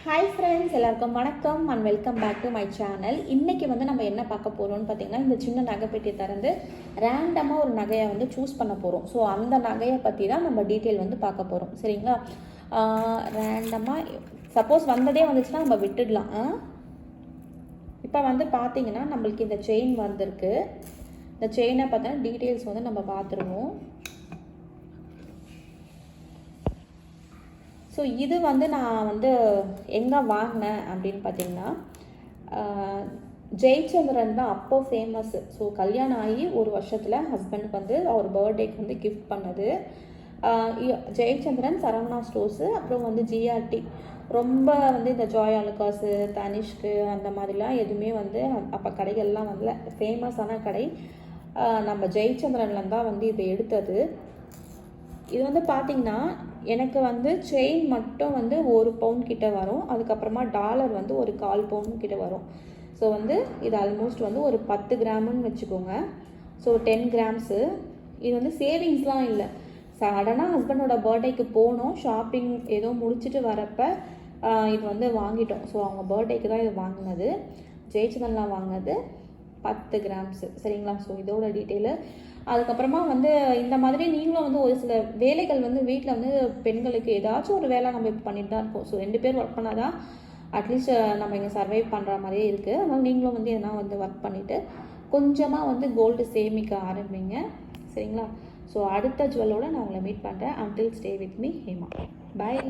Hi friends, எல்லாருக்கும் வணக்கம் and welcome back to my channel. இன்றைக்கி வந்து நம்ம என்ன பார்க்க போகிறோம்னு பார்த்திங்கன்னா, இந்த சின்ன நகைப்பெட்டியை திறந்து ரேண்டமாக ஒரு நகையை வந்து சூஸ் பண்ண போகிறோம். ஸோ அந்த நகையை பற்றி தான் நம்ம டீட்டெயில் வந்து பார்க்க போகிறோம். சரிங்களா? ரேண்டமாக சப்போஸ் வந்ததே வந்துச்சுன்னா நம்ம விட்டுடலாம். இப்போ வந்து பார்த்திங்கன்னா நம்மளுக்கு இந்த செயின் வந்திருக்கு. இந்த செயினை பார்த்தோன்னா டீட்டெயில்ஸ் வந்து நம்ம பார்த்துருவோம். ஸோ இது வந்து நான் வந்து எங்கே வாங்கினேன் அப்படின்னு பார்த்தீங்கன்னா, ஜெயச்சந்திரன் தான் அப்போது ஃபேமஸ்ஸு. ஸோ கல்யாணம் ஆகி ஒரு வருஷத்தில் ஹஸ்பண்டுக்கு வந்து அவர் பர்த்டேக்கு வந்து கிஃப்ட் பண்ணது. ஜெயச்சந்திரன், சரவணா ஸ்டோர்ஸு, அப்புறம் வந்து ஜிஆர்டி. ரொம்ப வந்து இந்த ஜாய் அலுகாஸு, தனிஷ்க்கு அந்த மாதிரிலாம் எதுவுமே வந்து அப்போ கடைகள்லாம் வந்து ஃபேமஸான கடை நம்ம ஜெயச்சந்திரன்லேருந்து தான் வந்து இதை எடுத்தது. இது வந்து பார்த்திங்கன்னா எனக்கு வந்து செயின் மட்டும் வந்து 1 பவுண்ட் கிட்ட வரும். அதுக்கப்புறமா டாலர் வந்து ஒரு 1/4 பவுண்ட் கிட்ட வரும். ஸோ வந்து இது ஆல்மோஸ்ட் வந்து ஒரு 10 கிராமுன்னு வச்சுக்கோங்க. So 10 grams. இது வந்து சேவிங்ஸ்லாம் இல்லை. சடனாக ஹஸ்பண்டோட பர்த்டேக்கு போனோம், ஷாப்பிங் ஏதோ முடிச்சுட்டு வரப்போ இது வந்து வாங்கிட்டோம். ஸோ அவங்க பர்த்டேக்கு தான் இது வாங்கினது. ஜெயச்சந்திரன்லாம் வாங்கினது 10 கிராம்ஸு. சரிங்களா? ஸோ இதோட டீட்டெயிலு. அதுக்கப்புறமா வந்து இந்த மாதிரி நீங்களும் வந்து ஒரு சில வேலைகள் வந்து வீட்டில் வந்து பெண்களுக்கு ஏதாச்சும் ஒரு வேலை நம்ம இப்போ பண்ணிட்டு தான் இருக்கோம். ஸோ 2 பேர் ஒர்க் பண்ணால் தான் அட்லீஸ்ட் நம்ம இங்கே சர்வைவ் பண்ணுற மாதிரியே இருக்குது. அதனால் நீங்களும் வந்து எதனா வந்து ஒர்க் பண்ணிவிட்டு கொஞ்சமாக வந்து கோல்டு சேமிக்க ஆரம்பிங்க. சரிங்களா? ஸோ அடுத்த ஜுவல்லோடு நான் உங்களை மீட் பண்ணுறேன். Until stay with me Hema. Bye.